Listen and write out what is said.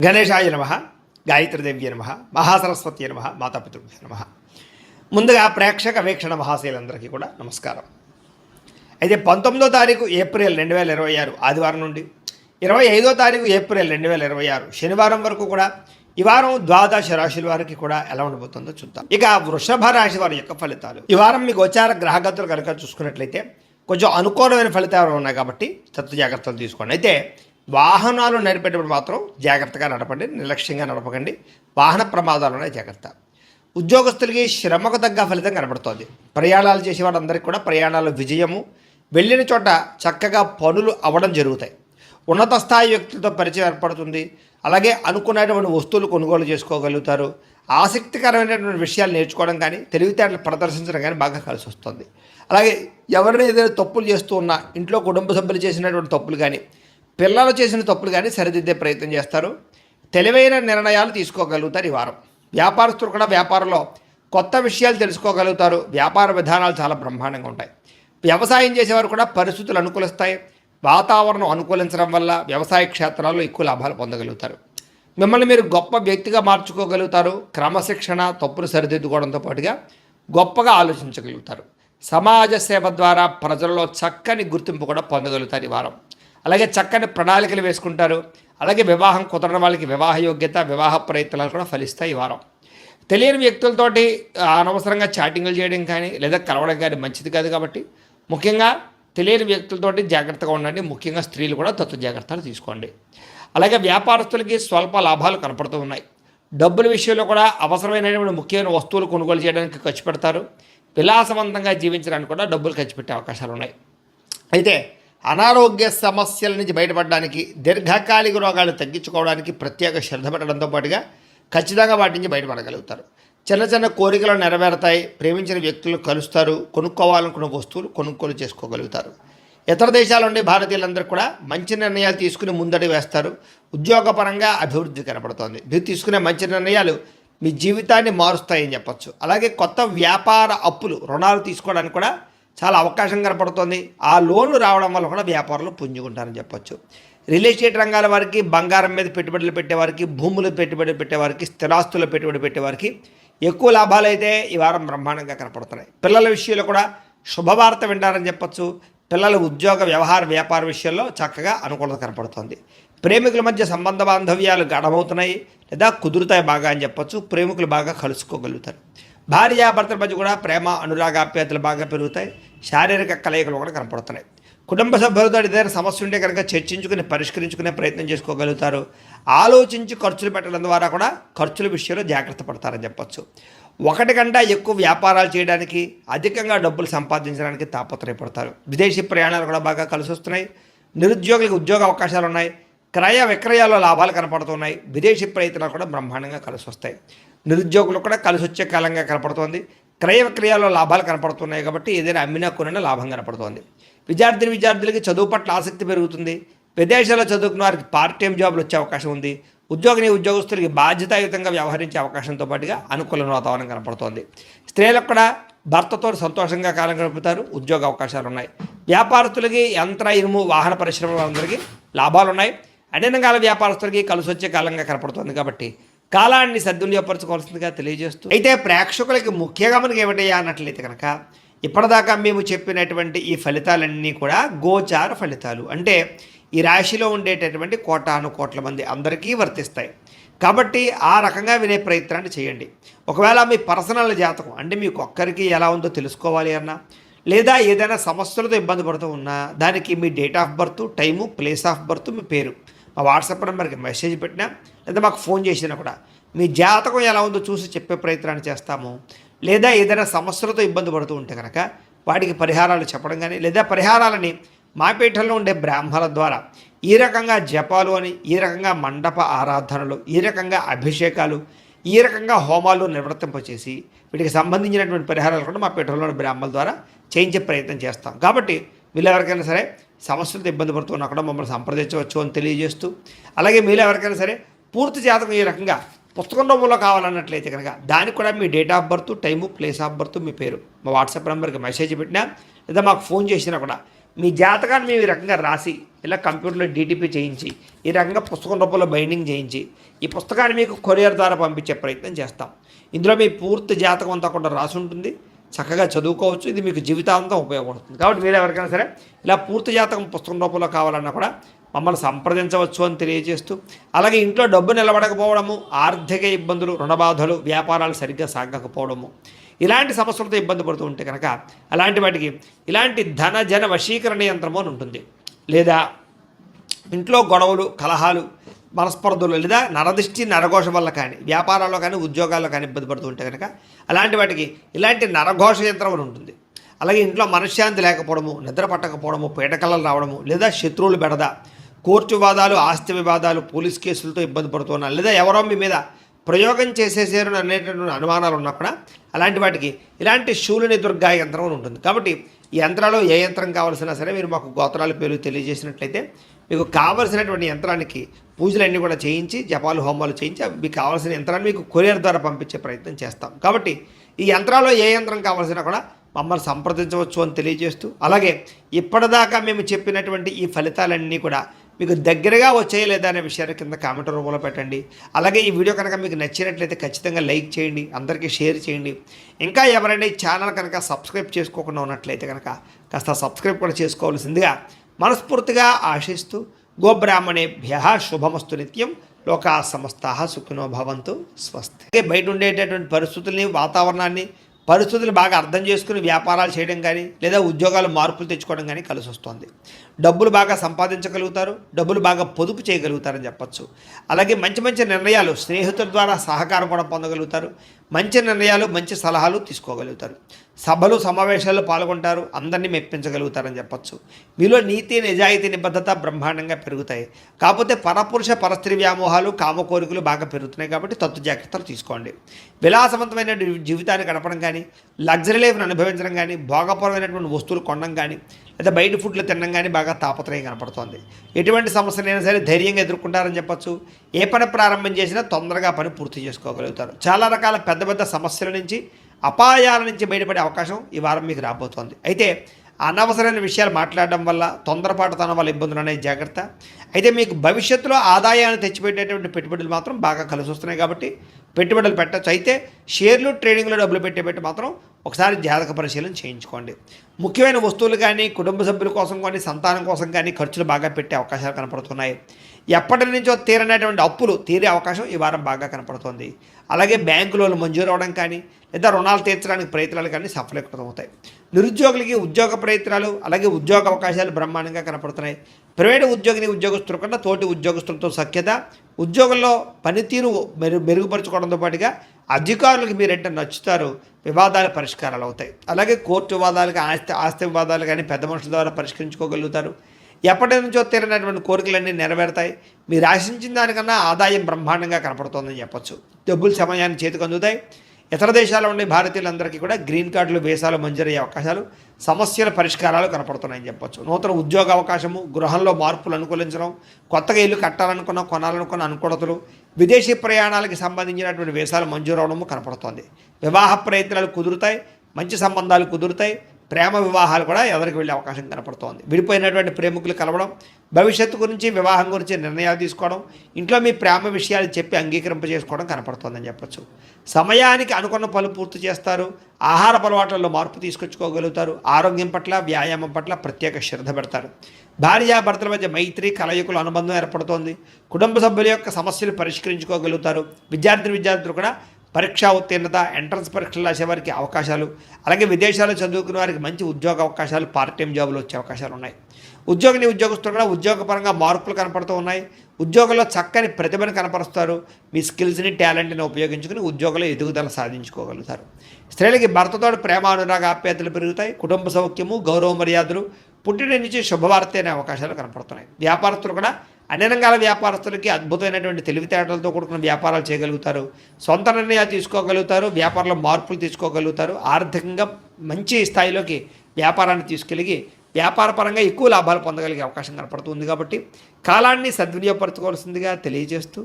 గణేశాయ నమ, గాయత్రీదేవ్య నమ, మహాసరస్వతి నమ, మాతాపితృభ్య నమ. ముందుగా ప్రేక్షక వీక్షణ మహాశయులందరికీ కూడా నమస్కారం. అయితే 19వ తారీఖు ఏప్రిల్ 2026 ఆదివారం నుండి 25వ తారీఖు ఏప్రిల్ 2026 శనివారం వరకు కూడా ఈ వారం ద్వాదశ రాశుల వారికి కూడా ఎలా ఉండబోతుందో చూద్దాం. ఇక వృషభ రాశి వారి యొక్క ఫలితాలు. ఈ వారం మీకు గోచార గ్రహగతులు కనుక చూసుకున్నట్లయితే కొంచెం అనుకూలమైన ఫలితాలు ఉన్నాయి కాబట్టి తత్వ జాగ్రత్తలు తీసుకోండి. అయితే వాహనాలు నడిపేటప్పుడు మాత్రం జాగ్రత్తగా నడపండి, నిర్లక్ష్యంగా నడపకండి. వాహన ప్రమాదాలునే జాగ్రత్త. ఉద్యోగస్తులకి శ్రమకు తగ్గ ఫలితం కనబడుతోంది. ప్రయాణాలు చేసే వాళ్ళందరికీ కూడా ప్రయాణాలు విజయము, వెళ్ళిన చోట చక్కగా పనులు అవ్వడం జరుగుతాయి. ఉన్నత స్థాయి వ్యక్తులతో పరిచయం ఏర్పడుతుంది. అలాగే అనుకున్నటువంటి వస్తువులు కొనుగోలు చేసుకోగలుగుతారు. ఆసక్తికరమైనటువంటి విషయాలు నేర్చుకోవడం కానీ తెలివితేటలు ప్రదర్శించడం కానీ బాగా కలిసి వస్తుంది. అలాగే ఎవరైనా ఏదైనా తప్పులు చేస్తూ ఉన్నా ఇంట్లో కుటుంబ సభ్యులు చేసినటువంటి తప్పులు కానీ పిల్లలు చేసిన తప్పులు కానీ సరిదిద్దే ప్రయత్నం చేస్తారు. తెలివైన నిర్ణయాలు తీసుకోగలుగుతారు ఈ వారం. వ్యాపారస్తులు కూడా వ్యాపారంలో కొత్త విషయాలు తెలుసుకోగలుగుతారు. వ్యాపార విధానాలు చాలా బ్రహ్మాండంగా ఉంటాయి. వ్యవసాయం చేసేవారు కూడా పరిస్థితులు అనుకూలిస్తాయి. వాతావరణం అనుకూలించడం వల్ల వ్యవసాయ క్షేత్రాల్లో ఎక్కువ లాభాలు పొందగలుగుతారు. మిమ్మల్ని మీరు గొప్ప వ్యక్తిగా మార్చుకోగలుగుతారు. క్రమశిక్షణ, తప్పులు సరిదిద్దుకోవడంతో పాటుగా గొప్పగా ఆలోచించగలుగుతారు. సమాజ సేవ ద్వారా ప్రజల్లో చక్కని గుర్తింపు కూడా పొందగలుగుతారు ఈ వారం. అలాగే చక్కని ప్రణాళికలు వేసుకుంటారు. అలాగే వివాహం కుదరని వాళ్ళకి వివాహ యోగ్యత, వివాహ ప్రయత్నాలు కూడా ఫలిస్తాయి ఈ వారం. తెలియని వ్యక్తులతోటి అనవసరంగా చాటింగ్లు చేయడం కానీ లేదా కలవడం కానీ మంచిది కాదు. కాబట్టి ముఖ్యంగా తెలియని వ్యక్తులతోటి జాగ్రత్తగా ఉండండి. ముఖ్యంగా స్త్రీలు కూడా తత్వ జాగ్రత్తలు తీసుకోండి. అలాగే వ్యాపారస్తులకి స్వల్ప లాభాలు కనపడుతూ ఉన్నాయి. డబ్బుల విషయంలో కూడా అవసరమైనటువంటి ముఖ్యమైన వస్తువులు కొనుగోలు చేయడానికి ఖర్చు పెడతారు. విలాసవంతంగా జీవించడానికి కూడా డబ్బులు ఖర్చు పెట్టే అవకాశాలు ఉన్నాయి. అయితే అనారోగ్య సమస్యల నుంచి బయటపడడానికి, దీర్ఘకాలిక రోగాలు తగ్గించుకోవడానికి ప్రత్యేక శ్రద్ధ పెట్టడంతో పాటుగా ఖచ్చితంగా వాటి నుంచి బయటపడగలుగుతారు. చిన్న చిన్న కోరికలు నెరవేరుతాయి. ప్రేమించిన వ్యక్తులు కలుస్తారు. కొనుక్కోవాలనుకున్న వస్తువులు కొనుగోలు చేసుకోగలుగుతారు. ఇతర దేశాల నుండి భారతీయులందరూ కూడా మంచి నిర్ణయాలు తీసుకుని ముందడుగు వేస్తారు. ఉద్యోగపరంగా అభివృద్ధి కనపడుతోంది. మీరు తీసుకునే మంచి నిర్ణయాలు మీ జీవితాన్ని మారుస్తాయని చెప్పచ్చు. అలాగే కొత్త వ్యాపార అప్పులు, రుణాలు తీసుకోవడానికి కూడా చాలా అవకాశం కనపడుతుంది. ఆ లోన్లు రావడం వల్ల కూడా వ్యాపారంలో పుంజుకుంటారని చెప్పొచ్చు. రియల్ ఎస్టేట్ రంగాల వారికి, బంగారం మీద పెట్టుబడులు పెట్టేవారికి, భూములు పెట్టుబడి పెట్టేవారికి, స్థిరాస్తులు పెట్టుబడి పెట్టేవారికి ఎక్కువ లాభాలు అయితే ఈ వారం బ్రహ్మాండంగా కనపడుతున్నాయి. పిల్లల విషయంలో కూడా శుభవార్త వింటారని చెప్పచ్చు. పిల్లల ఉద్యోగ, వ్యవహార, వ్యాపార విషయంలో చక్కగా అనుకూలత కనపడుతుంది. ప్రేమికుల మధ్య సంబంధ బాంధవ్యాలు గాఢమవుతున్నాయి లేదా కుదురుతాయి బాగా అని చెప్పచ్చు. ప్రేమికులు బాగా కలుసుకోగలుగుతారు. భార్యాభర్తల మధ్య కూడా ప్రేమ, అనురాగాప్యాయతలు బాగా పెరుగుతాయి. శారీరక కలయికలు కూడా కనపడుతున్నాయి. కుటుంబ సభ్యులతో ఏదైనా సమస్య ఉంటే కనుక చర్చించుకుని పరిష్కరించుకునే ప్రయత్నం చేసుకోగలుగుతారు. ఆలోచించి ఖర్చులు పెట్టడం ద్వారా కూడా ఖర్చుల విషయంలో జాగ్రత్త పడతారని చెప్పచ్చు. ఒకటి కంటే ఎక్కువ వ్యాపారాలు చేయడానికి, అధికంగా డబ్బులు సంపాదించడానికి తాపత్రయపడతారు. విదేశీ ప్రయాణాలు కూడా బాగా కలిసి వస్తున్నాయి. నిరుద్యోగులకు ఉద్యోగ అవకాశాలు ఉన్నాయి. క్రయ విక్రయాల్లో లాభాలు కనపడుతున్నాయి. విదేశీ ప్రయత్నాలు కూడా బ్రహ్మాండంగా కలిసి వస్తాయి. నిరుద్యోగులు కూడా కలిసి వచ్చే కాలంగా కనపడుతోంది. క్రయ విక్రయాల్లో లాభాలు కనపడుతున్నాయి కాబట్టి ఏదైనా అమ్మినా కొనినా లాభం కనపడుతోంది. విద్యార్థులకి చదువు పట్ల ఆసక్తి పెరుగుతుంది. విదేశాల్లో చదువుకున్న వారికి పార్ట్ టైం జాబ్లు వచ్చే అవకాశం ఉంది. ఉద్యోగస్తులకి బాధ్యతాయుతంగా వ్యవహరించే అవకాశంతో పాటుగా అనుకూల వాతావరణం కనపడుతోంది. స్త్రీలకు కూడా భర్తతో సంతోషంగా కాలం గడుపుతారు. ఉద్యోగ అవకాశాలు ఉన్నాయి. వ్యాపారస్తులకి యంత్ర, ఇనుము, వాహన పరిశ్రమలందరికీ లాభాలు ఉన్నాయి. అన్ని రంగాల వ్యాపారస్తులకి కలిసి వచ్చే కాలంగా కనపడుతుంది. కాబట్టి కాలాన్ని సద్వినియోగపరచుకోవాల్సిందిగా తెలియజేస్తూ, అయితే ప్రేక్షకులకి ముఖ్యంగా మనకి ఏమిటయ్యా అన్నట్లయితే కనుక ఇప్పటిదాకా మేము చెప్పినటువంటి ఈ ఫలితాలన్నీ కూడా గోచార ఫలితాలు. అంటే ఈ రాశిలో ఉండేటటువంటి కోటాను కోట్ల మంది అందరికీ వర్తిస్తాయి. కాబట్టి ఆ రకంగా వినే ప్రయత్నాన్ని చేయండి. ఒకవేళ మీ పర్సనల్ జాతకం అంటే మీకు ఒక్కరికి ఎలా ఉందో తెలుసుకోవాలి అన్నా, లేదా ఏదైనా సమస్యలతో ఇబ్బంది పడుతూ ఉన్నా దానికి మీ date of birth, time, place of birth, మీ పేరు మా వాట్సాప్ నెంబర్కి మెసేజ్ పెట్టినా లేదా మాకు ఫోన్ చేసినా కూడా మీ జాతకం ఎలా ఉందో చూసి చెప్పే ప్రయత్నాన్ని చేస్తాము. లేదా ఏదైనా సమస్యలతో ఇబ్బంది పడుతూ ఉంటే కనుక వాటికి పరిహారాలు చెప్పడం కానీ, లేదా పరిహారాలని మా పీఠంలో ఉండే బ్రాహ్మణుల ద్వారా ఈ రకంగా జపాలు అని, ఈ రకంగా మండప ఆరాధనలు, ఈ రకంగా అభిషేకాలు, ఈ రకంగా హోమాలు నిర్వర్తింపచేసి వీటికి సంబంధించినటువంటి పరిహారాలు కూడా మా పీఠంలోని బ్రాహ్మణుల ద్వారా చేయించే ప్రయత్నం చేస్తాం. కాబట్టి వీళ్ళు ఎవరికైనా సరే సమస్యలతో ఇబ్బంది పడుతున్నా కూడా మమ్మల్ని సంప్రదించవచ్చు అని తెలియజేస్తూ, అలాగే మీరు ఎవరికైనా సరే పూర్తి జాతకం ఈ రకంగా పుస్తకం రూపంలో కావాలన్నట్లయితే కనుక దానికి కూడా మీ date of birth, time, place of birth, మీ పేరు మా వాట్సాప్ నెంబర్కి మెసేజ్ పెట్టినా లేదా మాకు ఫోన్ చేసినా కూడా మీ జాతకాన్ని మేము ఈ రకంగా రాసి ఇలా కంప్యూటర్లో డీటీపీ చేయించి ఈ రకంగా పుస్తకం రూపంలో బైండింగ్ చేయించి ఈ పుస్తకాన్ని మీకు కొరియర్ ద్వారా పంపించే ప్రయత్నం చేస్తాం. ఇందులో మీ పూర్తి జాతకం అంతా కూడా రాసి ఉంటుంది, చక్కగా చదువుకోవచ్చు. ఇది మీకు జీవితాంతం ఉపయోగపడుతుంది. కాబట్టి మీరు ఎవరికైనా సరే ఇలా పూర్తి జాతకం పుస్తకం రూపంలో కావాలన్నా కూడా మమ్మల్ని సంప్రదించవచ్చు అని తెలియజేస్తూ, అలాగే ఇంట్లో డబ్బు నిలబడకపోవడము, ఆర్థిక ఇబ్బందులు, రుణబాధలు, వ్యాపారాలు సరిగ్గా సాగకపోవడము, ఇలాంటి సమస్యలతో ఇబ్బంది పడుతూ ఉంటే కనుక అలాంటి వాటికి ఇలాంటి ధన జన వశీకరణ యంత్రము అని ఉంటుంది. లేదా ఇంట్లో గొడవలు, కలహాలు, మనస్పర్ధలు, లేదా నరదిష్టి నరఘోష వల్ల కానీ వ్యాపారాల్లో కానీ ఉద్యోగాల్లో కానీ ఇబ్బంది పడుతూ ఉంటే కనుక అలాంటి వాటికి ఇలాంటి నరఘోష యంత్రం అని ఉంటుంది. అలాగే ఇంట్లో మనశ్శాంతి లేకపోవడము, నిద్ర పట్టకపోవడము, పీడకలలు రావడము, లేదా శత్రువులు బెడద, కోర్టు వివాదాలు, ఆస్తి వివాదాలు, పోలీస్ కేసులతో ఇబ్బంది పడుతున్నారు, లేదా ఎవరో మీ మీద ప్రయోగం చేసేసారు అనేటటువంటి అనుమానాలు ఉన్నా కూడా అలాంటి వాటికి ఇలాంటి శూలిని దుర్గా యంత్రం అని ఉంటుంది. కాబట్టి ఈ యంత్రాలు ఏ యంత్రం కావాల్సినా సరే మీరు మాకు గోత్రాల పేరు తెలియజేసినట్లయితే మీకు కావలసినటువంటి యంత్రానికి పూజలన్నీ కూడా చేయించి, జపాలు హోమాలు చేయించి మీకు కావాల్సిన యంత్రాన్ని మీకు కొరియర్ ద్వారా పంపించే ప్రయత్నం చేస్తాం. కాబట్టి ఈ యంత్రాల్లో ఏ యంత్రం కావాల్సినా కూడా మమ్మల్ని సంప్రదించవచ్చు అని తెలియజేస్తూ, అలాగే ఇప్పటిదాకా మేము చెప్పినటువంటి ఈ ఫలితాలన్నీ కూడా మీకు దగ్గరగా వచ్చాయి లేదా అనే విషయాన్ని కింద కామెంట్ రూపంలో పెట్టండి. అలాగే ఈ వీడియో కనుక మీకు నచ్చినట్లయితే ఖచ్చితంగా లైక్ చేయండి, అందరికీ షేర్ చేయండి. ఇంకా ఎవరైనా ఈ ఛానల్ కనుక సబ్స్క్రైబ్ చేసుకోకుండా ఉన్నట్లయితే కనుక కాస్త సబ్స్క్రైబ్ కూడా చేసుకోవాల్సిందిగా మనస్ఫూర్తిగా ఆశిస్తూ, గోబ్రాహ్మణేభ్యః శుభమస్తు నిత్యం, లోకా సమస్తాః సుఖినో భవంతు, స్వస్తి. బయట ఉండేటటువంటి పరిస్థితుల్ని, వాతావరణాన్ని, పరిస్థితులు బాగా అర్థం చేసుకుని వ్యాపారాలు చేయడం కానీ లేదా ఉద్యోగాలు మార్పులు తెచ్చుకోవడం కానీ కలిసి వస్తుంది. డబ్బులు బాగా సంపాదించగలుగుతారు, డబ్బులు బాగా పొదుపు చేయగలుగుతారని చెప్పచ్చు. అలాగే మంచి మంచి నిర్ణయాలు, స్నేహితుల ద్వారా సహకారం కూడా పొందగలుగుతారు. మంచి నిర్ణయాలు, మంచి సలహాలు తీసుకోగలుగుతారు. సభలు, సమావేశాల్లో పాల్గొంటారు, అందరినీ మెప్పించగలుగుతారని చెప్పచ్చు. మీలో నీతి, నిజాయితీ, నిబద్ధత బ్రహ్మాండంగా పెరుగుతాయి. కాకపోతే పరపురుష పరస్త్రీ వ్యామోహాలు, కామ కోరికలు బాగా పెరుగుతున్నాయి. కాబట్టి తత్తు జాగ్రత్తలు తీసుకోండి. విలాసవంతమైన జీవితాన్ని గడపడం కానీ, లగ్జరీ లైఫ్ను అనుభవించడం కానీ, భోగపరమైనటువంటి వస్తువులు కొనడం కానీ, లేదా బయట ఫుడ్లు తినడం కానీ బాగా తాపత్రయం కనపడుతోంది. ఎటువంటి సమస్యలైనా సరే ధైర్యంగా ఎదుర్కొంటారని చెప్పచ్చు. ఏ పని ప్రారంభం చేసినా తొందరగా పని పూర్తి చేసుకోగలుగుతారు. చాలా రకాల పెద్ద పెద్ద సమస్యల నుంచి, అపాయాల నుంచి బయటపడే అవకాశం ఈ వారం మీకు రాబోతోంది. అయితే అనవసరమైన విషయాలు మాట్లాడడం వల్ల, తొందరపాటుతనం వల్ల ఇబ్బందులు అనేవి జాగ్రత్త. అయితే మీకు భవిష్యత్తులో ఆదాయాన్ని తెచ్చిపెట్టేటువంటి పెట్టుబడులు మాత్రం బాగా కలిసి వస్తున్నాయి. కాబట్టి పెట్టుబడులు పెట్టచ్చు. అయితే షేర్లు, ట్రేడింగ్లో డబ్బులు పెట్టేపెట్టి మాత్రం ఒకసారి జాతక పరిశీలన చేయించుకోండి. ముఖ్యమైన వస్తువులు కానీ, కుటుంబ సభ్యుల కోసం కానీ, సంతానం కోసం కానీ ఖర్చులు బాగా పెట్టే అవకాశాలు కనపడుతున్నాయి. ఎప్పటి నుంచో తీరనేటువంటి అప్పులు తీరే అవకాశం ఈ వారం బాగా కనపడుతుంది. అలాగే బ్యాంకు లోన్లు మంజూరు అవ్వడం కానీ, లేదా రుణాలు తీర్చడానికి ప్రయత్నాలు కానీ సఫలీకృతమవుతాయి. నిరుద్యోగులకి ఉద్యోగ ప్రయత్నాలు, అలాగే ఉద్యోగ అవకాశాలు బ్రహ్మాండంగా కనపడుతున్నాయి. ప్రైవేటు ఉద్యోగుల కన్నా తోటి ఉద్యోగస్తులతో సఖ్యత, ఉద్యోగంలో పనితీరు మెరుగుపరుచుకోవడంతో పాటుగా అధికారులకు మీరంటే నచ్చుతారు. వివాదాల పరిష్కారాలు అవుతాయి. అలాగే కోర్టు వివాదాలు, ఆస్తి వివాదాలు కానీ పెద్ద మనుషుల ద్వారా పరిష్కరించుకోగలుగుతారు. ఎప్పటి నుంచో తీరనటువంటి కోరికలన్నీ నెరవేరుతాయి. మీరు ఆశించిన దానికన్నా ఆదాయం బ్రహ్మాండంగా కనపడుతోందని చెప్పచ్చు. డబ్బులు సమయాన్ని చేతికి అందుతాయి. ఇతర దేశాల్లో ఉండే భారతీయులందరికీ కూడా గ్రీన్ కార్డులు, వీసాలు మంజూరయ్యే అవకాశాలు, సమస్యల పరిష్కారాలు కనపడుతున్నాయని చెప్పచ్చు. నూతన ఉద్యోగ అవకాశము, గృహంలో మార్పులు అనుకూలించడం, కొత్తగా ఇల్లు కట్టాలనుకున్న, కొనాలనుకున్న అనుకూలతలు, విదేశీ ప్రయాణాలకు సంబంధించినటువంటి వీసాలు మంజూరు అవడము కనపడుతోంది. వివాహ ప్రయత్నాలు కుదురుతాయి, మంచి సంబంధాలు కుదురుతాయి. ప్రేమ వివాహాలు కూడా ఎదరికి వెళ్ళే అవకాశం కనపడుతోంది. విడిపోయినటువంటి ప్రేమికులు కలవడం, భవిష్యత్తు గురించి, వివాహం గురించి నిర్ణయాలు తీసుకోవడం, ఇంట్లో మీ ప్రేమ విషయాలు చెప్పి అంగీకరింపజేసుకోవడం కనపడుతోందని చెప్పచ్చు. సమయానికి అనుకున్న పనులు పూర్తి చేస్తారు. ఆహార అలవాట్లలో మార్పు తీసుకొచ్చుకోగలుగుతారు. ఆరోగ్యం పట్ల, వ్యాయామం పట్ల ప్రత్యేక శ్రద్ధ పెడతారు. భార్యాభర్తల మధ్య మైత్రి, కలయికల అనుబంధం ఏర్పడుతోంది. కుటుంబ సభ్యుల యొక్క సమస్యలు పరిష్కరించుకోగలుగుతారు. విద్యార్థులు కూడా పరీక్షా ఉత్తీర్ణత, ఎంట్రన్స్ పరీక్షలు రాసే వారికి అవకాశాలు, అలాగే విదేశాల్లో చదువుకునే వారికి మంచి ఉద్యోగ అవకాశాలు, పార్ట్ టైం జాబులు వచ్చే అవకాశాలు ఉన్నాయి. ఉద్యోగస్తులు కూడా ఉద్యోగపరంగా మార్పులు కనపడుతూ ఉన్నాయి. ఉద్యోగంలో చక్కని ప్రతిభను కనపరుస్తారు. మీ స్కిల్స్ని, టాలెంట్ని ఉపయోగించుకుని ఉద్యోగంలో ఎదుగుదల సాధించుకోగలుగుతారు. స్త్రీలకి భర్తతో ప్రేమ, అనురాగ, ఆప్యాయతలు పెరుగుతాయి. కుటుంబ సౌఖ్యము, గౌరవ మర్యాదలు, పుట్టిన నుంచి శుభవార్త అనే అవకాశాలు కనపడుతున్నాయి. వ్యాపారస్తులు కూడా అన్ని రంగాల వ్యాపారస్తులకి అద్భుతమైనటువంటి తెలివితేటలతో కూడుకున్న వ్యాపారాలు చేయగలుగుతారు. సొంత నిర్ణయాలు తీసుకోగలుగుతారు. వ్యాపారంలో మార్పులు తీసుకోగలుగుతారు. ఆర్థికంగా మంచి స్థాయిలోకి వ్యాపారాన్ని తీసుకెళ్ళి వ్యాపారపరంగా ఎక్కువ లాభాలు పొందగలిగే అవకాశం కనపడుతుంది. కాబట్టి కాలాన్ని సద్వినియోగపరచుకోవాల్సిందిగా తెలియజేస్తూ